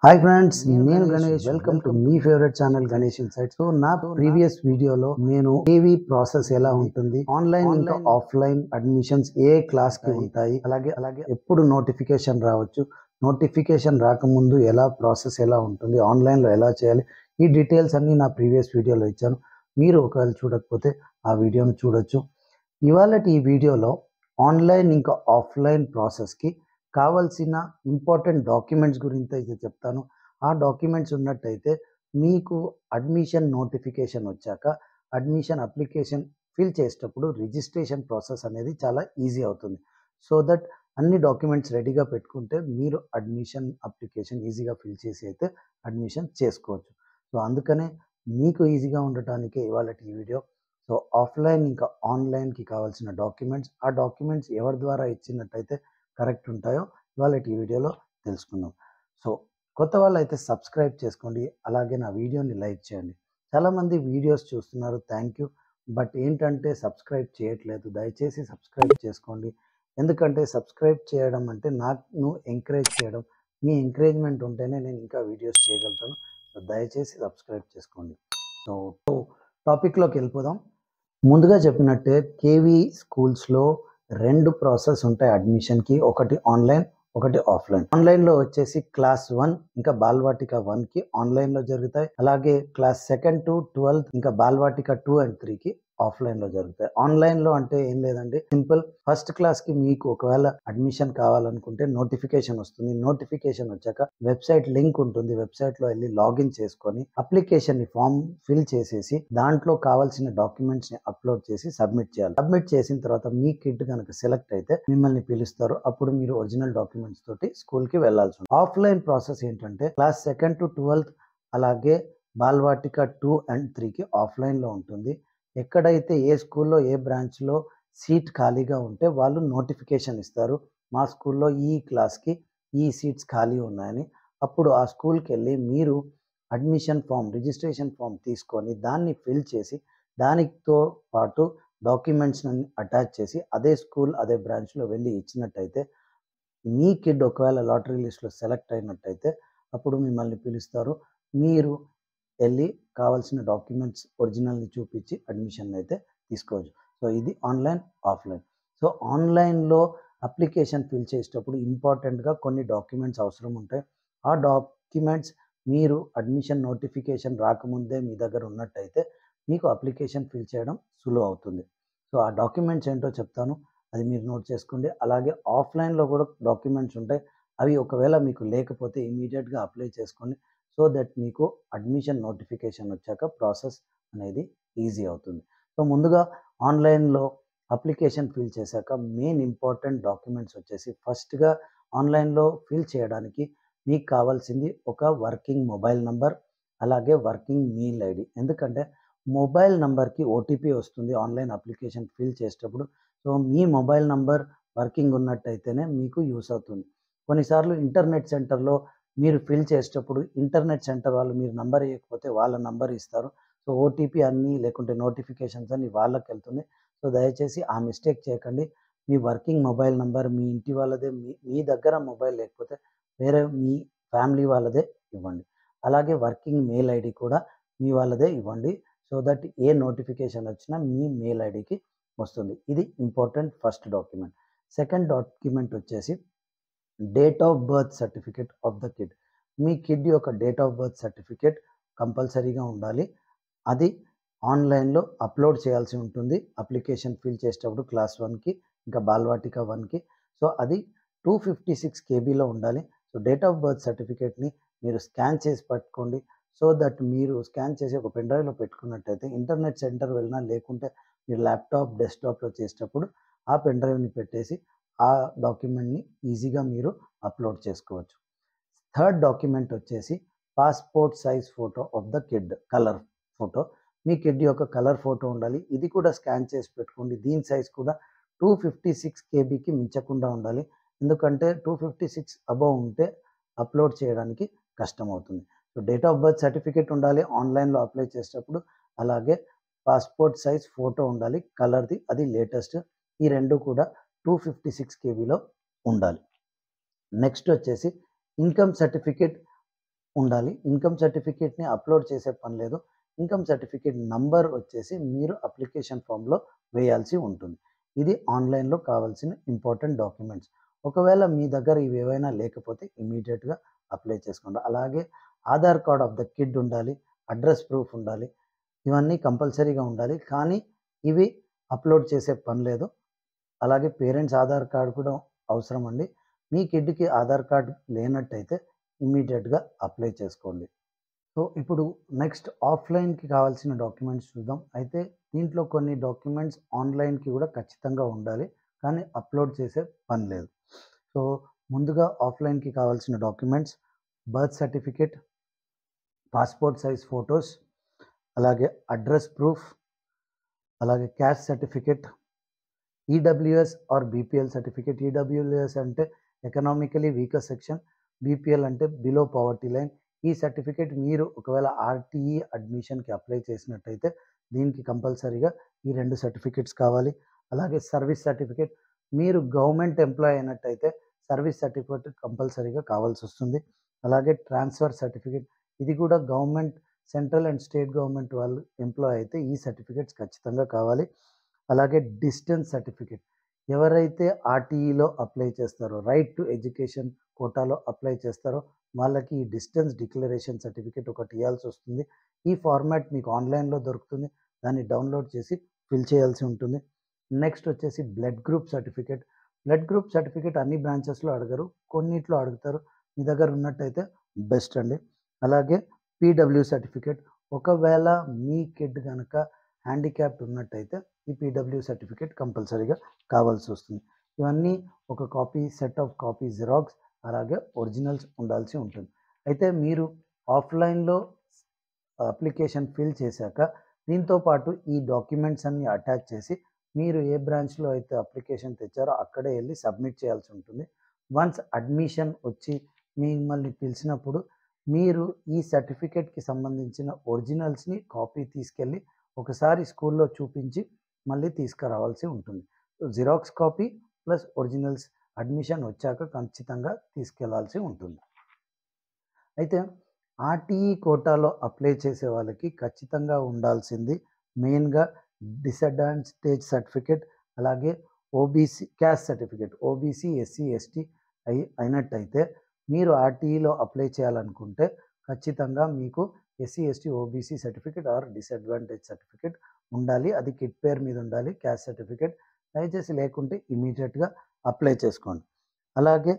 Hi friends, నేను Ganesh. Welcome to me favourite channel Ganesh insights. So నా previous వీడియోలో నేను ఏవి ప్రాసెస్ ఎలా ఉంటుంది, ఆన్లైన్ ఇంకా ఆఫ్లైన్ అడ్మిషన్స్ ఏ క్లాస్ కి ఉంటాయి, అలాగే ఎప్పుడు నోటిఫికేషన్ రావచ్చు, నోటిఫికేషన్ రాకముందు ఎలా ప్రాసెస్ ఎలా ఉంటుంది, ఆన్లైన్లో ఎలా చేయాలి, ఈ డీటెయిల్స్ అన్నీ నా ప్రీవియస్ వీడియోలో ఇచ్చాను. మీరు ఒకవేళ చూడకపోతే ఆ వీడియోను చూడొచ్చు. ఇవాళ ఈ వీడియోలో ఆన్లైన్ ఇంకా ఆఫ్లైన్ ప్రాసెస్కి కావాల్సిన ఇంపార్టెంట్ డాక్యుమెంట్స్ గురించి అయితే చెప్తాను. ఆ డాక్యుమెంట్స్ ఉన్నట్టయితే మీకు అడ్మిషన్ నోటిఫికేషన్ వచ్చాక అడ్మిషన్ అప్లికేషన్ ఫిల్ చేసేటప్పుడు రిజిస్ట్రేషన్ ప్రాసెస్ అనేది చాలా ఈజీ అవుతుంది. సో దట్ అన్ని డాక్యుమెంట్స్ రెడీగా పెట్టుకుంటే మీరు అడ్మిషన్ అప్లికేషన్ ఈజీగా ఫిల్ చేసి అయితే అడ్మిషన్ చేసుకోవచ్చు. సో అందుకనే మీకు ఈజీగా ఉండటానికే ఇవాళ ఈ వీడియో. సో ఆఫ్లైన్ ఇంకా ఆన్లైన్కి కావాల్సిన డాక్యుమెంట్స్, ఆ డాక్యుమెంట్స్ ఎవరి ద్వారా ఇచ్చినట్టయితే కరెక్ట్ ఉంటాయో ఇవాళ ఈ వీడియోలో తెలుసుకుందాం. సో కొత్త వాళ్ళు అయితే సబ్స్క్రైబ్ చేసుకోండి, అలాగే నా వీడియోని లైక్ చేయండి. చాలామంది వీడియోస్ చూస్తున్నారు, థ్యాంక్ యూ. బట్ ఏంటంటే సబ్స్క్రైబ్ చేయట్లేదు. దయచేసి సబ్స్క్రైబ్ చేసుకోండి. ఎందుకంటే సబ్స్క్రైబ్ చేయడం అంటే నాకు ఎంకరేజ్ చేయడం. మీ ఎంకరేజ్మెంట్ ఉంటేనే నేను ఇంకా వీడియోస్ చేయగలుగుతాను. సో దయచేసి సబ్స్క్రైబ్ చేసుకోండి. సో టాపిక్లోకి వెళ్ళిపోదాం. ముందుగా చెప్పినట్టే కేవీ స్కూల్స్లో రెండు ప్రాసెస్ ఉంటాయి అడ్మిషన్కి, ఒకటి ఆన్లైన్, ఒకటి ఆఫ్లైన్. ఆన్లైన్లో వచ్చేసి క్లాస్ 1 ఇంకా బాల్వాటిక 1కి ఆన్లైన్లో జరుగుతాయి. అలాగే క్లాస్ 2 to 12 ఇంకా బాల్వాటిక 2 and 3కి ఆఫ్లైన్లో జరుగుతాయి. ఆన్లైన్లో అంటే ఏం లేదండి, సింపుల్. ఫస్ట్ క్లాస్కి మీకు ఒకవేళ అడ్మిషన్ కావాలనుకుంటే నోటిఫికేషన్ వస్తుంది. నోటిఫికేషన్ వచ్చాక వెబ్సైట్ లింక్ ఉంటుంది. వెబ్సైట్లో వెళ్ళి లాగిన్ చేసుకొని అప్లికేషన్ ఫామ్ ఫిల్ చేసేసి దాంట్లో కావాల్సిన డాక్యుమెంట్స్ని అప్లోడ్ చేసి సబ్మిట్ చేయాలి. సబ్మిట్ చేసిన తర్వాత మీ కిడ్ కనుక సెలెక్ట్ అయితే మిమ్మల్ని పిలుస్తారు. అప్పుడు మీరు ఒరిజినల్ డాక్యుమెంట్స్ తోటి స్కూల్కి వెళ్లాల్సి ఉంటుంది. ఆఫ్లైన్ ప్రాసెస్ ఏంటంటే క్లాస్ 2 to 12 అలాగే బాల్వాటిక 2 and 3కి ఆఫ్లైన్లో ఉంటుంది. ఎక్కడైతే ఏ స్కూల్లో ఏ బ్రాంచ్లో సీట్ ఖాళీగా ఉంటే వాళ్ళు నోటిఫికేషన్ ఇస్తారు, మా స్కూల్లో ఈ క్లాస్కి ఈ సీట్స్ ఖాళీ ఉన్నాయని. అప్పుడు ఆ స్కూల్కి వెళ్ళి మీరు అడ్మిషన్ ఫామ్, రిజిస్ట్రేషన్ ఫామ్ తీసుకొని దాన్ని ఫిల్ చేసి దానితో పాటు డాక్యుమెంట్స్ని అటాచ్ చేసి అదే స్కూల్ అదే బ్రాంచ్లో వెళ్ళి ఇచ్చినట్టయితే మీ కిడ్ ఒకవేళ లాటరీ లిస్ట్లో సెలెక్ట్ అయినట్టయితే అప్పుడు మిమ్మల్ని పిలుస్తారు. మీరు వెళ్ళి కావాల్సిన డాక్యుమెంట్స్ ఒరిజినల్ని చూపించి అడ్మిషన్ అయితే తీసుకోవచ్చు. సో ఇది ఆన్లైన్, ఆఫ్లైన్. సో ఆన్లైన్లో అప్లికేషన్ ఫిల్ చేసేటప్పుడు ఇంపార్టెంట్గా కొన్ని డాక్యుమెంట్స్ అవసరం ఉంటాయి. ఆ డాక్యుమెంట్స్ మీరు అడ్మిషన్ నోటిఫికేషన్ రాకముందే మీ దగ్గర ఉన్నట్టయితే మీకు అప్లికేషన్ ఫిల్ చేయడం సులువు అవుతుంది. సో ఆ డాక్యుమెంట్స్ ఏంటో చెప్తాను, అది మీరు నోట్ చేసుకోండి. అలాగే ఆఫ్లైన్లో కూడా డాక్యుమెంట్స్ ఉంటాయి. అవి ఒకవేళ మీకు లేకపోతే ఇమీడియట్గా అప్లై చేసుకోండి. సో దట్ మీకు అడ్మిషన్ నోటిఫికేషన్ వచ్చాక ప్రాసెస్ అనేది ఈజీ అవుతుంది. సో ముందుగా ఆన్లైన్లో అప్లికేషన్ ఫిల్ చేశాక మెయిన్ ఇంపార్టెంట్ డాక్యుమెంట్స్ వచ్చేసి ఫస్ట్గా ఆన్లైన్లో ఫిల్ చేయడానికి మీకు కావాల్సింది ఒక వర్కింగ్ మొబైల్ నంబర్, అలాగే వర్కింగ్ మెయిల్ ఐడి. ఎందుకంటే మొబైల్ నంబర్కి ఓటీపీ వస్తుంది ఆన్లైన్ అప్లికేషన్ ఫిల్ చేసేటప్పుడు. సో మీ మొబైల్ నంబర్ వర్కింగ్ ఉన్నట్టయితేనే మీకు యూస్ అవుతుంది. కొన్నిసార్లు ఇంటర్నెట్ సెంటర్లో మీరు ఫిల్ చేసేటప్పుడు ఇంటర్నెట్ సెంటర్ వాళ్ళు మీరు నంబర్ ఇవ్వకపోతే వాళ్ళ నంబర్ ఇస్తారు. సో ఓటీపీ అన్నీ లేకుంటే నోటిఫికేషన్స్ అన్నీ వాళ్ళకి వెళ్తుంది. సో దయచేసి ఆ మిస్టేక్ చేయకండి. మీ వర్కింగ్ మొబైల్ నంబర్ మీ ఇంటి వాళ్ళదే, మీ దగ్గర మొబైల్ లేకపోతే వేరే మీ ఫ్యామిలీ వాళ్ళదే ఇవ్వండి. అలాగే వర్కింగ్ మెయిల్ ఐడి కూడా మీ వాళ్ళదే ఇవ్వండి. సో దట్ ఏ నోటిఫికేషన్ వచ్చినా మీ మెయిల్ ఐడికి వస్తుంది. ఇది important first document. Second document వచ్చేసి date of birth certificate of the kid. మీ కిడ్ యొక్క డేట్ ఆఫ్ బర్త్ సర్టిఫికేట్ కంపల్సరీగా ఉండాలి. అది ఆన్లైన్లో అప్లోడ్ చేయాల్సి ఉంటుంది అప్లికేషన్ ఫిల్ చేసేటప్పుడు క్లాస్ 1కి ఇంకా బాల్వాటిక 1కి. సో అది 256 కేబీలో ఉండాలి. సో డేట్ ఆఫ్ బర్త్ సర్టిఫికేట్ని మీరు స్కాన్ చేసి పట్టుకోండి. సో దట్ మీరు స్కాన్ చేసి ఒక పెన్ డ్రైవ్లో పెట్టుకున్నట్టయితే ఇంటర్నెట్ సెంటర్ వెళ్ళినా లేకుంటే మీరు ల్యాప్టాప్, డెస్క్టాప్లో చేసేటప్పుడు ఆ పెన్ డ్రైవ్ని పెట్టేసి ఆ డాక్యుమెంట్ని ఈజీగా మీరు అప్లోడ్ చేసుకోవచ్చు. థర్డ్ డాక్యుమెంట్ వచ్చేసి passport size photo of the kid, colour photo. Me kid యొక్క కలర్ ఫోటో ఉండాలి. ఇది కూడా స్కాన్ చేసి పెట్టుకోండి. దీని సైజ్ కూడా 256 కేబీకి మించకుండా ఉండాలి. ఎందుకంటే 256 అబవ్ ఉంటే అప్లోడ్ చేయడానికి కష్టం అవుతుంది. So date of birth certificate ఉండాలి ఆన్లైన్లో అప్లై చేసేటప్పుడు. అలాగే పాస్పోర్ట్ సైజ్ ఫోటో ఉండాలి కలర్ది, అది లేటెస్ట్. ఈ రెండు కూడా 256 కేబీలో ఉండాలి. నెక్స్ట్ వచ్చేసి ఇన్కమ్ సర్టిఫికేట్ ఉండాలి. ఇన్కమ్ సర్టిఫికేట్‌ని అప్లోడ్ చేసే పని లేదు. ఇన్కమ్ సర్టిఫికేట్ నంబర్ వచ్చేసి మీరు అప్లికేషన్ ఫామ్‌లో వేయాల్సి ఉంటుంది. ఇది ఆన్‌లైన్‌లో కావాల్సిన ఇంపార్టెంట్ డాక్యుమెంట్స్. ఒకవేళ మీ దగ్గర ఇవేవైనా లేకపోతే ఇమ్మీడియేట్‌గా అప్లై చేసుకోండి. అలాగే Aadhaar card of the kid ఉండాలి. అడ్రెస్ ప్రూఫ్ ఉండాలి. ఇవన్నీ కంపల్సరీగా ఉండాలి. కానీ ఇవి అప్లోడ్ చేసే పని లేదు. అలాగే పేరెంట్స్ ఆధార్ కార్డ్ కూడా అవసరం అండి. మీ కిడ్‌కి ఆధార్ కార్డ్ లేనట్టయితే ఇమ్మీడియేట్‌గా అప్లై చేసుకోండి. సో, ఇప్పుడు నెక్స్ట్ ఆఫ్‌లైన్‌కి కావాల్సిన డాక్యుమెంట్స్ చూద్దాం. అయితే దీంట్లో కొన్ని డాక్యుమెంట్స్ ఆన్‌లైన్‌కి కూడా ఖచ్చితంగా ఉండాలి. కానీ అప్లోడ్ చేసే పని లేదు. సో, ముందుగా ఆఫ్‌లైన్‌కి కావాల్సిన documents birth certificate, passport size photos, అలాగే అడ్రెస్ ప్రూఫ్, అలాగే caste certificate, EWS or BPL certificate. EWS అంటే ఎకనామికలీ వీకర్ సెక్షన్, బీపీఎల్ అంటే బిలో పావర్టీ లైన్. ఈ సర్టిఫికేట్ మీరు ఒకవేళ ఆర్టీఈ అడ్మిషన్‌కి అప్లై చేసినట్టయితే దీనికి కంపల్సరీగా ఈ 2 సర్టిఫికేట్స్ కావాలి. అలాగే సర్వీస్ సర్టిఫికేట్, మీరు గవర్నమెంట్ ఎంప్లాయీ అయినట్టయితే సర్వీస్ సర్టిఫికేట్ కంపల్సరీగా కావాల్సొస్తుంది. అలాగే ట్రాన్స్‌ఫర్ సర్టిఫికేట్, ఇది కూడా government central and state government వాళ్ళు ఎంప్లాయ్ అయితే ఈ సర్టిఫికేట్స్ ఖచ్చితంగా కావాలి. అలాగే డిస్టెన్స్ సర్టిఫికేట్, ఎవరైతే ఆర్టీఈలో అప్లై చేస్తారో, రైట్ టు ఎడ్యుకేషన్ కోటాలో అప్లై చేస్తారో వాళ్ళకి ఈ డిస్టెన్స్ డిక్లరేషన్ సర్టిఫికేట్ ఒకటి ఇయ్యాల్సొస్తుంది. ఈ ఫార్మాట్ మీకు ఆన్‌లైన్‌లో దొరుకుతుంది. దాన్ని డౌన్‌లోడ్ చేసి ఫిల్ చేయాల్సి ఉంటుంది. నెక్స్ట్ వచ్చేసి blood group certificate. Blood group certificate అన్ని బ్రాంచెస్‌లో అడగరు. కొన్నిట్లో అడుగుతారు. మీ దగ్గర ఉన్నట్టయితే బెస్ట్ అండి. అలాగే పీడబ్ల్యూ సర్టిఫికేట్, ఒకవేళ మీ కిడ్ గనక హ్యాండిక్యాప్డ్ ఉన్నట్టయితే ఈ పీడబ్ల్యూ సర్టిఫికేట్ కంపల్సరీగా కావాల్సొస్తుంది. ఇవన్నీ ఒక copy, set of copy xerox, అలాగే ఒరిజినల్స్ ఉండాల్సి ఉంటుంది. అయితే మీరు ఆఫ్‌లైన్‌లో అప్లికేషన్ ఫిల్ చేశాక దీంతో పాటు ఈ డాక్యుమెంట్స్ అన్నీ అటాచ్ చేసి మీరు ఏ బ్రాంచ్‌లో అయితే అప్లికేషన్ తెచ్చారో అక్కడే ఎళ్లి సబ్మిట్ చేయాల్సి ఉంటుంది. వన్స్ అడ్మిషన్ వచ్చి మిమ్మల్ని పిలిచినప్పుడు మీరు ఈ సర్టిఫికేట్‌కి సంబంధించిన ఒరిజినల్స్‌ని కాపీ తీసుకెళ్ళి ఒకసారి స్కూల్‌లో చూపించి మళ్ళీ తీసుకురావాల్సి ఉంటుంది. Xerox copy plus originals admission వచ్చాక ఖచ్చితంగా తీసుకెళ్లాల్సి ఉంటుంది. అయితే ఆర్టీఈ కోటాలో అప్లై చేసే వాళ్ళకి ఖచ్చితంగా ఉండాల్సింది మెయిన్‌గా డిసడ్వాంటేజ్ సర్టిఫికేట్, అలాగే OBC caste certificate. OBC, SC, ST అయినట్టయితే మీరు ఆర్టీఈలో అప్లై చేయాలనుకుంటే ఖచ్చితంగా మీకు SC, ST, OBC certificate or disadvantage certificate ఉండాలి. అది కిడ్ పేరు మీద ఉండాలి క్యాస్ట్ సర్టిఫికేట్. దయచేసి లేకుంటే ఇమ్మీడియేట్‌గా అప్లై చేసుకోండి. అలాగే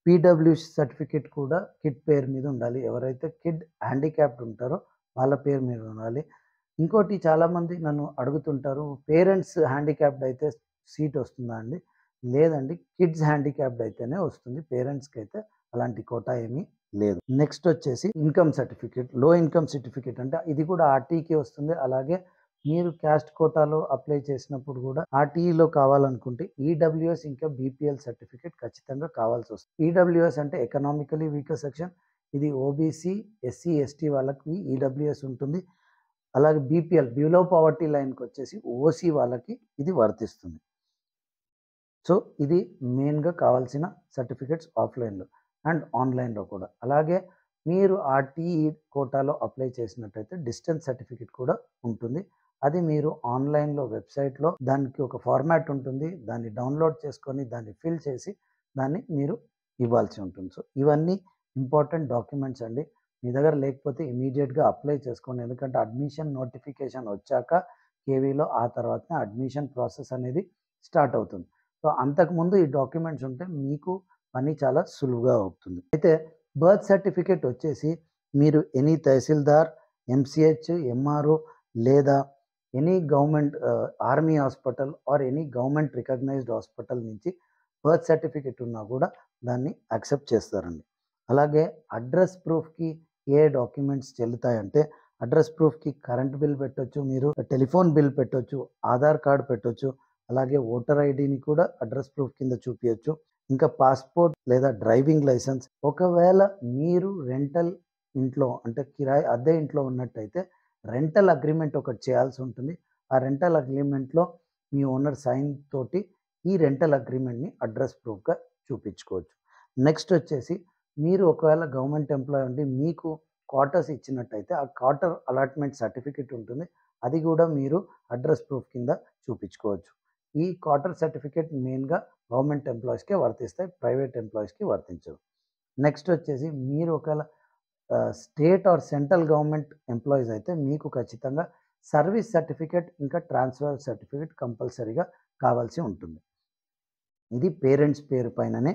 పీడబ్ల్యూ సర్టిఫికేట్ కూడా కిడ్ పేరు మీద ఉండాలి. ఎవరైతే కిడ్ హ్యాండిక్యాప్డ్ ఉంటారో వాళ్ళ పేరు మీద ఉండాలి. ఇంకోటి చాలామంది నన్ను అడుగుతుంటారు, పేరెంట్స్ హ్యాండిక్యాప్డ్ అయితే సీట్ వస్తుందా అండి? లేదండి. కిడ్స్ హ్యాండిక్యాప్డ్ అయితేనే వస్తుంది. పేరెంట్స్‌కైతే అలాంటి కోటా ఏమీ లేదు. నెక్స్ట్ వచ్చేసి ఇన్కమ్ సర్టిఫికేట్. లో ఇన్కమ్ సర్టిఫికేట్ అంటే ఇది కూడా ఆర్టీకి వస్తుంది. అలాగే మీరు క్యాస్ట్ కోటాలో అప్లై చేసినప్పుడు కూడా ఆర్టీఈలో కావాలనుకుంటే ఈడబ్ల్యూఎస్ ఇంకా బీపీఎల్ సర్టిఫికేట్ ఖచ్చితంగా కావాల్సొస్తుంది. ఈడబ్ల్యూఎస్ అంటే ఎకనామికలీ వీకర్ సెక్షన్. ఇది ఓబీసీ, ఎస్సీ, ఎస్టీ వాళ్ళకి ఈడబ్ల్యూఎస్ ఉంటుంది. అలాగే బీపీఎల్ బిలో పావర్టీ లైన్‌కొచ్చేసి ఓసీ వాళ్ళకి ఇది వర్తిస్తుంది. సో, ఇది మెయిన్‌గా కావాల్సిన సర్టిఫికేట్స్ ఆఫ్‌లైన్‌లో అండ్ ఆన్‌లైన్‌లో కూడా. అలాగే మీరు ఆర్టీఈ కోటాలో అప్లై చేసినట్టయితే డిస్టెన్స్ సర్టిఫికేట్ కూడా ఉంటుంది. అది మీరు ఆన్‌లైన్‌లో వెబ్‌సైట్‌లో దానికి ఒక ఫార్మాట్ ఉంటుంది. దాన్ని డౌన్‌లోడ్ చేసుకొని దాన్ని ఫిల్ చేసి దాన్ని మీరు ఇవ్వాల్సి ఉంటుంది. సో, ఇవన్నీ ఇంపార్టెంట్ డాక్యుమెంట్స్ అండి. మీ దగ్గర లేకపోతే ఇమ్మీడియేట్‌గా అప్లై చేసుకోండి. ఎందుకంటే అడ్మిషన్ నోటిఫికేషన్ వచ్చాక కేవీలో ఆ తర్వాతనే అడ్మిషన్ ప్రాసెస్ అనేది స్టార్ట్ అవుతుంది. సో, అంతకుముందు ఈ డాక్యుమెంట్స్ ఉంటే మీకు పని చాలా సులువుగా అవుతుంది. అయితే బర్త్ సర్టిఫికేట్ వచ్చేసి మీరు ఎనీ తహసీల్దార్, ఎంసీహెచ్, ఎంఆర్ఓ లేదా any government army hospital or any government recognised hospital నుంచి బర్త్ సర్టిఫికేట్ ఉన్నా కూడా దాన్ని యాక్సెప్ట్ చేస్తారండి. అలాగే అడ్రస్ ప్రూఫ్‌కి ఏ డాక్యుమెంట్స్ చెల్లుతాయంటే అడ్రస్ ప్రూఫ్‌కి కరెంట్ బిల్ పెట్టొచ్చు, మీరు టెలిఫోన్ బిల్ పెట్టొచ్చు, ఆధార్ కార్డ్ పెట్టొచ్చు. అలాగే ఓటర్ ఐడీని కూడా అడ్రస్ ప్రూఫ్ కింద చూపియొచ్చు. ఇంకా పాస్‌పోర్ట్ లేదా డ్రైవింగ్ లైసెన్స్. ఒకవేళ మీరు రెంటల్ ఇంట్లో అంటే కిరాయి అద్దె ఇంట్లో ఉన్నట్టయితే రెంటల్ అగ్రీమెంట్ ఒకటి చేయాల్సి ఉంటుంది. ఆ రెంటల్ అగ్రీమెంట్‌లో మీ ఓనర్ సైన్ తోటి ఈ రెంటల్ అగ్రీమెంట్‌ని అడ్రస్ ప్రూఫ్‌గా చూపించుకోవచ్చు. నెక్స్ట్ వచ్చేసి మీరు ఒకవేళ గవర్నమెంట్ ఎంప్లాయీ ఉండి మీకు క్వార్టర్స్ ఇచ్చినట్టయితే ఆ క్వార్టర్ అలాట్మెంట్ సర్టిఫికేట్ ఉంటుంది. అది కూడా మీరు అడ్రస్ ప్రూఫ్ కింద చూపించుకోవచ్చు. ఈ క్వార్టర్ సర్టిఫికేట్ మెయిన్గా గవర్నమెంట్ ఎంప్లాయీస్కే వర్తిస్తాయి, ప్రైవేట్ ఎంప్లాయీస్కి వర్తించవు. నెక్స్ట్ వచ్చేసి మీరు ఒకవేళ state or central government employees అయితే మీకు ఖచ్చితంగా సర్వీస్ సర్టిఫికేట్ ఇంకా ట్రాన్స్ఫర్ సర్టిఫికేట్ కంపల్సరీగా కావాల్సి ఉంటుంది. ఇది పేరెంట్స్ పేరు పైననే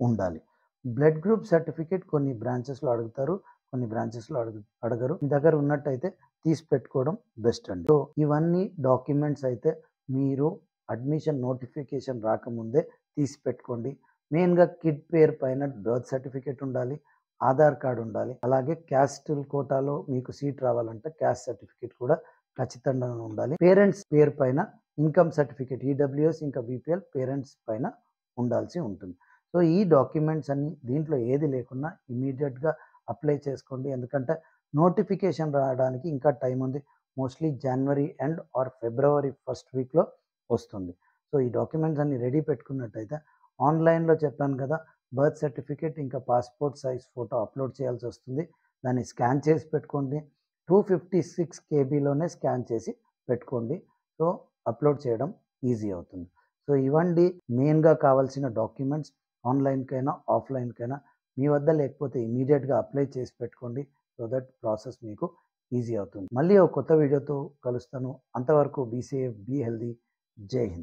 ఉండాలి. బ్లడ్ గ్రూప్ సర్టిఫికేట్ కొన్ని బ్రాంచెస్లో అడుగుతారు, కొన్ని బ్రాంచెస్లో అడగరు. మీ దగ్గర ఉన్నట్టయితే తీసి పెట్టుకోవడం బెస్ట్ అండి. సో ఇవన్నీ డాక్యుమెంట్స్ అయితే మీరు అడ్మిషన్ నోటిఫికేషన్ రాకముందే తీసి పెట్టుకోండి. మెయిన్గా కిడ్ పేరు పైన బర్త్ సర్టిఫికేట్ ఉండాలి, ఆధార్ కార్డు ఉండాలి. అలాగే క్యాస్ట్ కోటాలో మీకు సీట్ రావాలంటే క్యాస్ట్ సర్టిఫికేట్ కూడా ఖచ్చితంగా ఉండాలి. పేరెంట్స్ పేరు పైన ఇన్కమ్ సర్టిఫికేట్ ఈడబ్ల్యూఎస్ ఇంకా బీపీఎల్ పేరెంట్స్ పైన ఉండాల్సి ఉంటుంది. సో ఈ డాక్యుమెంట్స్ అన్నీ దీంట్లో ఏది లేకున్నా ఇమీడియట్గా అప్లై చేసుకోండి. ఎందుకంటే నోటిఫికేషన్ రావడానికి ఇంకా టైం ఉంది. మోస్ట్లీ జనవరి ఎండ్ ఆర్ ఫిబ్రవరి ఫస్ట్ వీక్లో వస్తుంది. సో ఈ డాక్యుమెంట్స్ అన్ని రెడీ పెట్టుకున్నట్టయితే ఆన్లైన్లో చెప్పాను కదా, బర్త్ సర్టిఫికేట్ ఇంకా పాస్పోర్ట్ సైజ్ ఫోటో అప్లోడ్ చేయాల్సి వస్తుంది. దాన్ని స్కాన్ చేసి పెట్టుకోండి. 256 కేబీలోనే స్కాన్ చేసి పెట్టుకోండి. సో అప్లోడ్ చేయడం ఈజీ అవుతుంది. సో ఇవండి మెయిన్గా కావాల్సిన డాక్యుమెంట్స్. ఆన్లైన్కైనా ఆఫ్లైన్కైనా మీ వద్ద లేకపోతే ఇమీడియట్గా అప్లై చేసి పెట్టుకోండి. సో దట్ ప్రాసెస్ మీకు ఈజీ అవుతుంది. మళ్ళీ ఒక కొత్త వీడియోతో కలుస్తాను. అంతవరకు బీ సేఫ్, బీ హెల్దీ. జై హింద్.